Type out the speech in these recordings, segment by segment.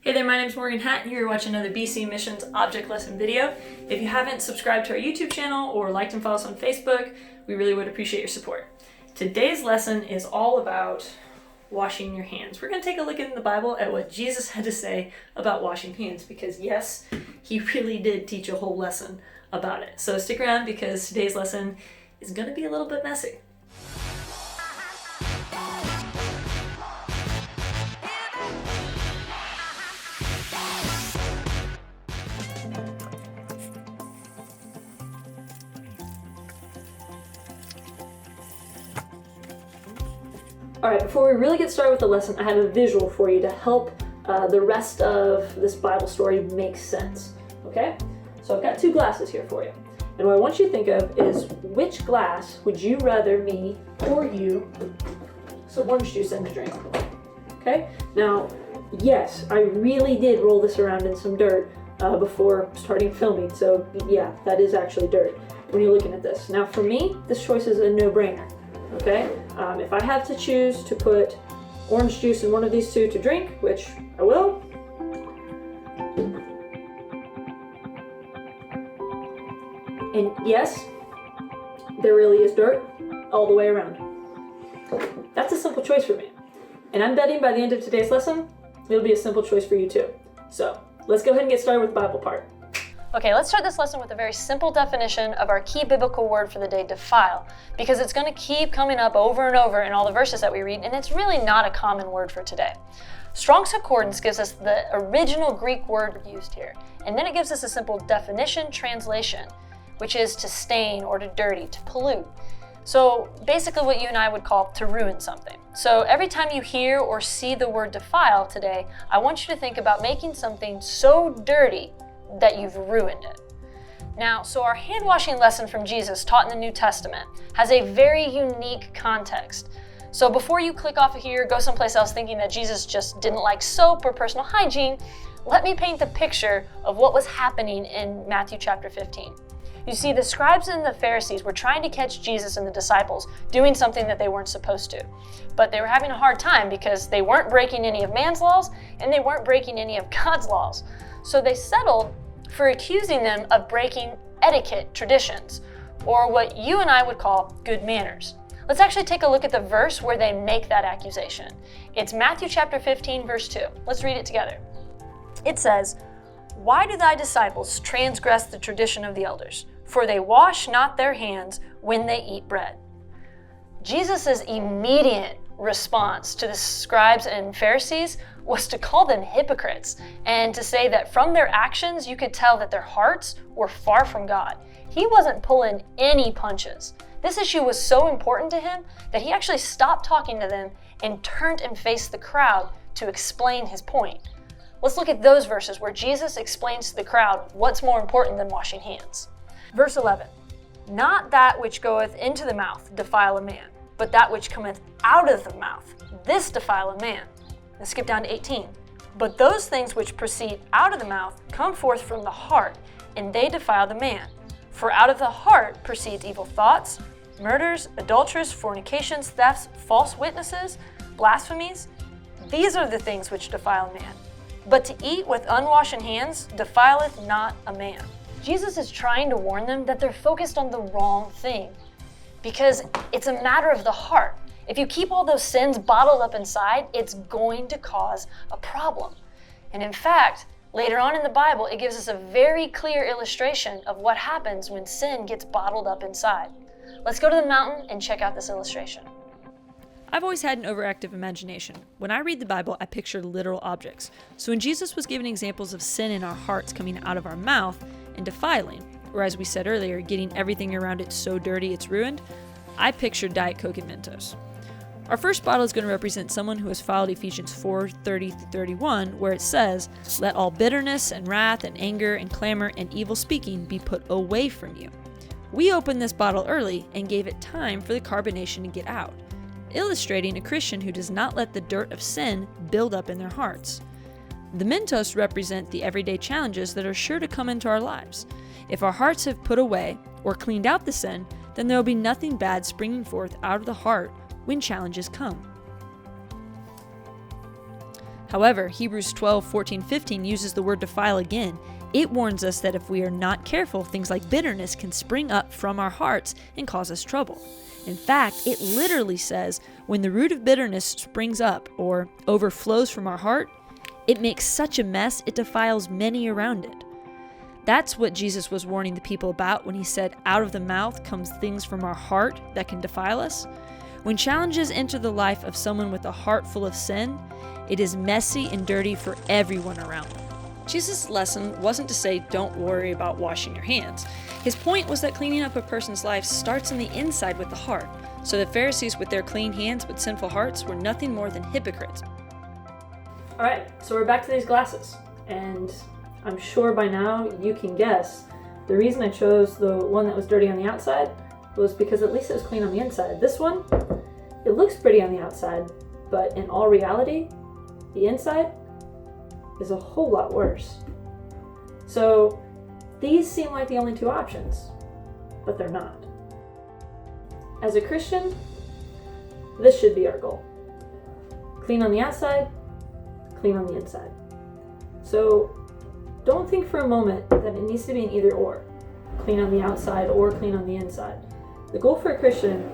Hey there, my name's Morgan Hatt. You're watching another BC Missions object lesson video. If you haven't subscribed to our YouTube channel or liked and followed us on Facebook, we really would appreciate your support. Today's lesson is all about washing your hands. We're going to take a look in the Bible at what Jesus had to say about washing hands because yes, he really did teach a whole lesson about it. So stick around because today's lesson is going to be a little bit messy. Alright, before we really get started with the lesson, I have a visual for you to help the rest of this Bible story make sense. Okay? So I've got two glasses here for you. And what I want you to think of is which glass would you rather me pour you some orange juice in to drink? Okay? Now, yes, I really did roll this around in some dirt before starting filming. So yeah, that is actually dirt when you're looking at this. Now for me, this choice is a no-brainer. Okay, if I have to choose to put orange juice in one of these two to drink, which I will, and yes, there really is dirt all the way around. That's a simple choice for me. And I'm betting by the end of today's lesson, it'll be a simple choice for you too. So let's go ahead and get started with the Bible part. Okay, let's start this lesson with a very simple definition of our key biblical word for the day, defile, because it's going to keep coming up over and over in all the verses that we read, and it's really not a common word for today. Strong's Concordance gives us the original Greek word used here, and then it gives us a simple definition translation, which is to stain or to dirty, to pollute. So basically what you and I would call to ruin something. So every time you hear or see the word defile today, I want you to think about making something so dirty that you've ruined it. Now, so our hand washing lesson from Jesus taught in the New Testament has a very unique context. So before you click off of here, go someplace else thinking that Jesus just didn't like soap or personal hygiene, let me paint the picture of what was happening in Matthew chapter 15. You see, the scribes and the Pharisees were trying to catch Jesus and the disciples doing something that they weren't supposed to. But they were having a hard time because they weren't breaking any of man's laws and they weren't breaking any of God's laws. So they settled for accusing them of breaking etiquette traditions, or what you and I would call good manners. Let's actually take a look at the verse where they make that accusation. It's Matthew chapter 15, verse 2. Let's read it together. It says, "Why do thy disciples transgress the tradition of the elders? For they wash not their hands when they eat bread." Jesus' immediate response to the scribes and Pharisees was to call them hypocrites and to say that from their actions you could tell that their hearts were far from God. He wasn't pulling any punches. This issue was so important to him that he actually stopped talking to them and turned and faced the crowd to explain his point. Let's look at those verses where Jesus explains to the crowd what's more important than washing hands. Verse 11, "Not that which goeth into the mouth defile a man, but that which cometh out of the mouth, this defile a man." Let's skip down to 18. "But those things which proceed out of the mouth come forth from the heart, and they defile the man. For out of the heart proceeds evil thoughts, murders, adulteries, fornications, thefts, false witnesses, blasphemies. These are the things which defile man. But to eat with unwashen hands defileth not a man." Jesus is trying to warn them that they're focused on the wrong thing, because it's a matter of the heart. If you keep all those sins bottled up inside, it's going to cause a problem. And in fact, later on in the Bible, it gives us a very clear illustration of what happens when sin gets bottled up inside. Let's go to the mountain and check out this illustration. I've always had an overactive imagination. When I read the Bible, I picture literal objects. So when Jesus was giving examples of sin in our hearts coming out of our mouth and defiling, or as we said earlier, getting everything around it so dirty it's ruined, I pictured Diet Coke and Mentos. Our first bottle is going to represent someone who has followed Ephesians 4:30-31, where it says, "Let all bitterness and wrath and anger and clamor and evil speaking be put away from you." We opened this bottle early and gave it time for the carbonation to get out, illustrating a Christian who does not let the dirt of sin build up in their hearts. The Mentos represent the everyday challenges that are sure to come into our lives. If our hearts have put away or cleaned out the sin, then there will be nothing bad springing forth out of the heart when challenges come. However, Hebrews 12, 14, 15 uses the word defile again. It warns us that if we are not careful, things like bitterness can spring up from our hearts and cause us trouble. In fact, it literally says, when the root of bitterness springs up or overflows from our heart, it makes such a mess it defiles many around it. That's what Jesus was warning the people about when he said, out of the mouth comes things from our heart that can defile us. When challenges enter the life of someone with a heart full of sin, it is messy and dirty for everyone around them. Jesus' lesson wasn't to say, don't worry about washing your hands. His point was that cleaning up a person's life starts on the inside with the heart. So the Pharisees with their clean hands but sinful hearts were nothing more than hypocrites. All right, so we're back to these glasses. And I'm sure by now you can guess the reason I chose the one that was dirty on the outside was because at least it was clean on the inside. This one, it looks pretty on the outside, but in all reality, the inside is a whole lot worse. So these seem like the only two options, but they're not. As a Christian, this should be our goal. Clean on the outside, clean on the inside. So don't think for a moment that it needs to be an either or. Clean on the outside or clean on the inside. The goal for a Christian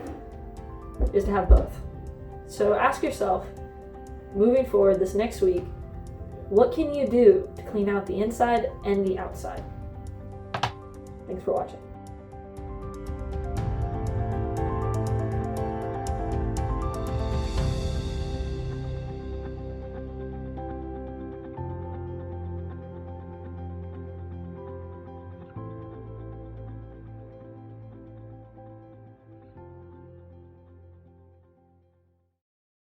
is to have both. So ask yourself, moving forward this next week, what can you do to clean out the inside and the outside? Thanks for watching.